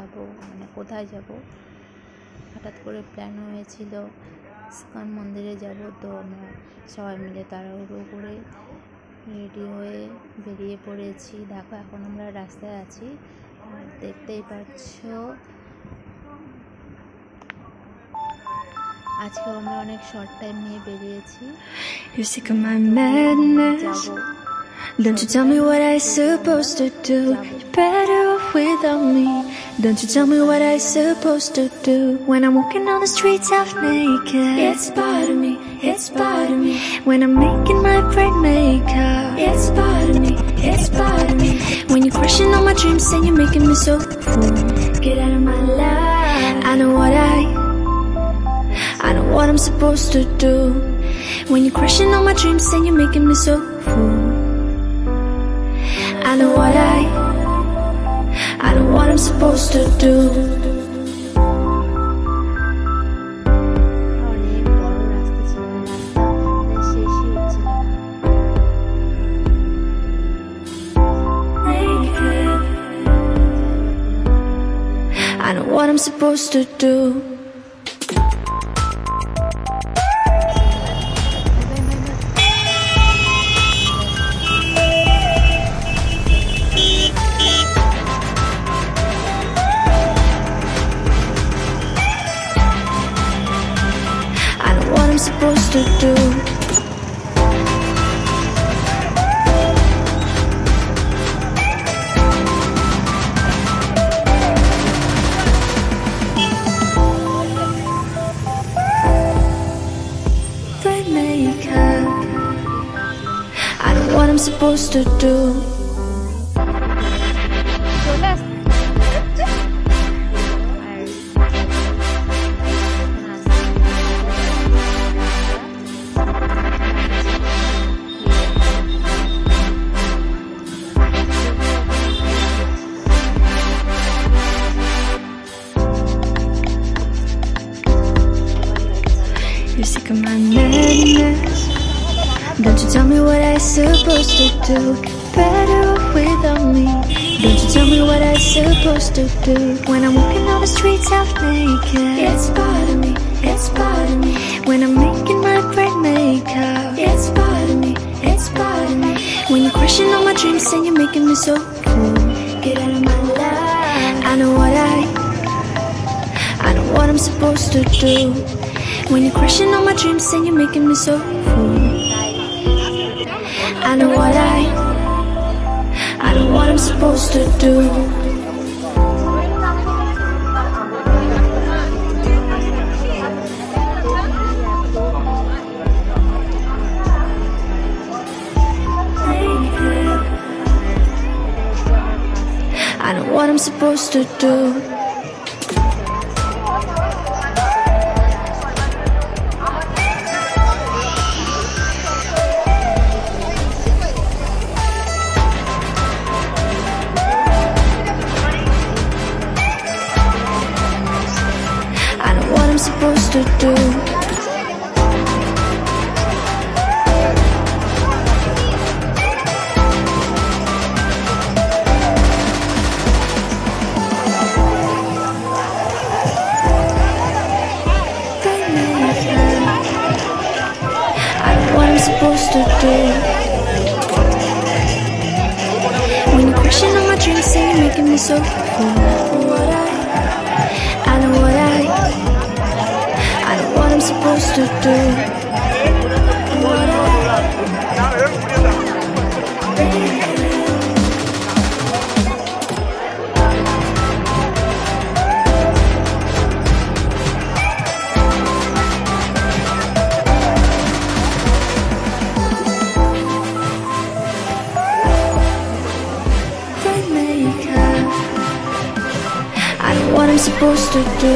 যাব, মানে কোথায় যাব। হঠাৎ করে প্ল্যান হয়েছিল ইস্কন মন্দিরে যাব, তো আমরা সবাই মিলে তাড়াহুড়ো করে রেডি হয়ে বেরিয়ে পড়েছি। দেখো এখন আমরা রাস্তায় আছি, দেখতেই পাচ্ছ। আজকে আমরা অনেক শর্ট টাইম নিয়ে বেরিয়েছি। যাব। Don't you tell me what I supposed to do? You're better off without me. Don't you tell me what I supposed to do? When I'm walking on the streets half naked, it's part of me, it's part of me. When I'm making my brain makeup, it's part of me, it's part of me. When you're crushing all my dreams and you're making me so full, get out of my life. I know what I'm supposed to do. When you're crushing all my dreams and you're making me so full, I know what I'm supposed to do. অনেক বড় রাস্তা ছিল, রাস্তা শেষই হচ্ছিল না। I know what I'm supposed to do. Supposed to do. Brain makeup. I know what I'm supposed to do. You're sick of my madness. Don't you tell me what I supposed to do? Better off without me. Don't you tell me what I supposed to do? When I'm walking on the streets half naked, it's part of me, it's part of me. When I'm making my brain makeup, it's part of me, it's part of me. When you're crushing all my dreams and you're making me so full, get out of my life. I know what I'm supposed to do. When you're crushing all my dreams and you're making me so full, I know what I'm supposed to do. I know what I'm supposed to do. Supposed to do. I know what I'm supposed to do. When you're crushing on my dreams and you're making me so full, I know what I'm supposed to do. I know what I'm supposed to do.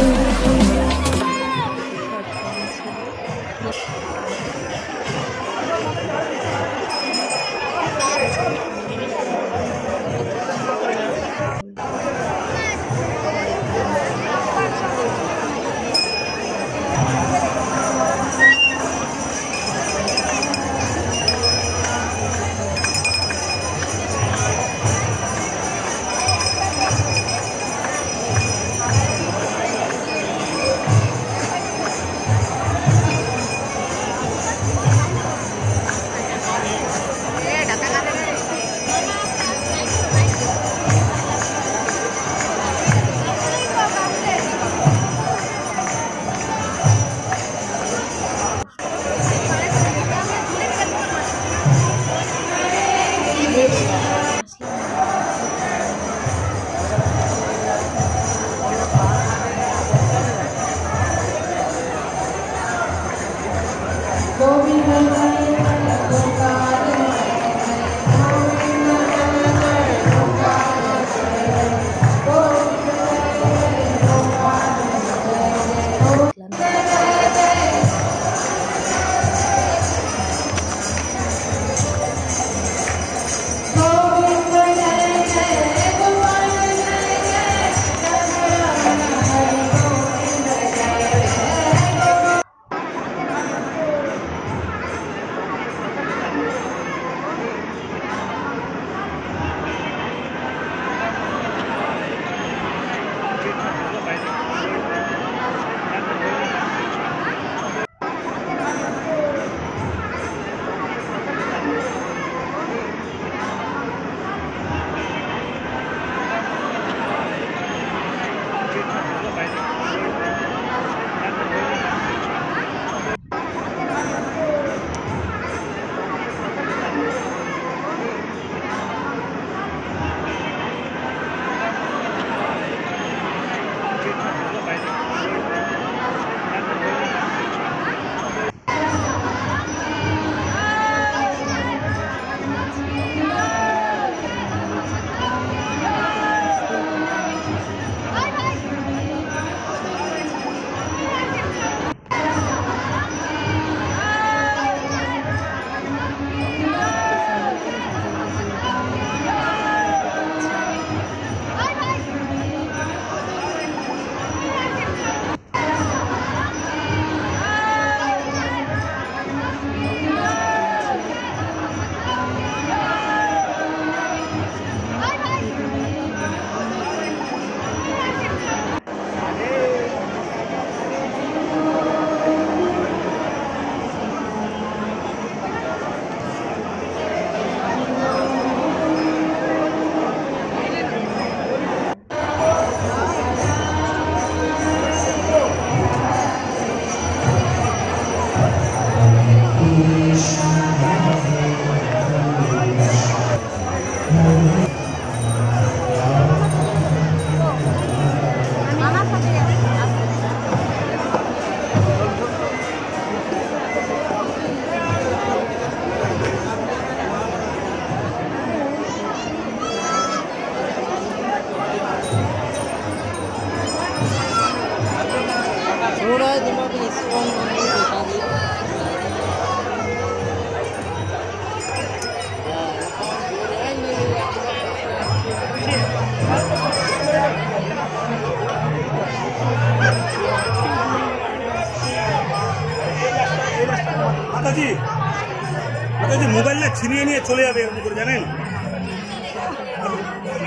আচ্ছা, যে মোবাইলটা ছিনিয়ে নিয়ে চলে যাবে এরকম করে, জানেন?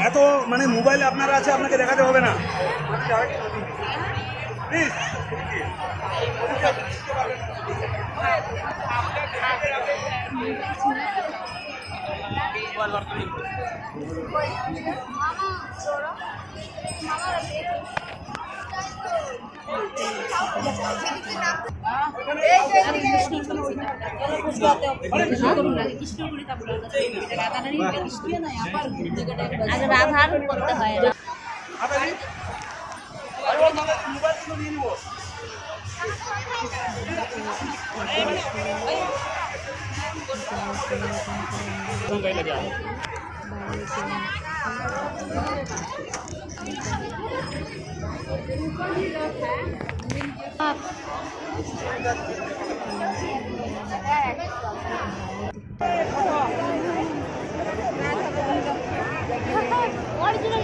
এত মানে মোবাইল আপনার আছে, আপনাকে দেখাতে হবে না। প্লিজ রাধার করতে হয়। মোবাইলগুলো নিয়ে নিব। অরিজিনাল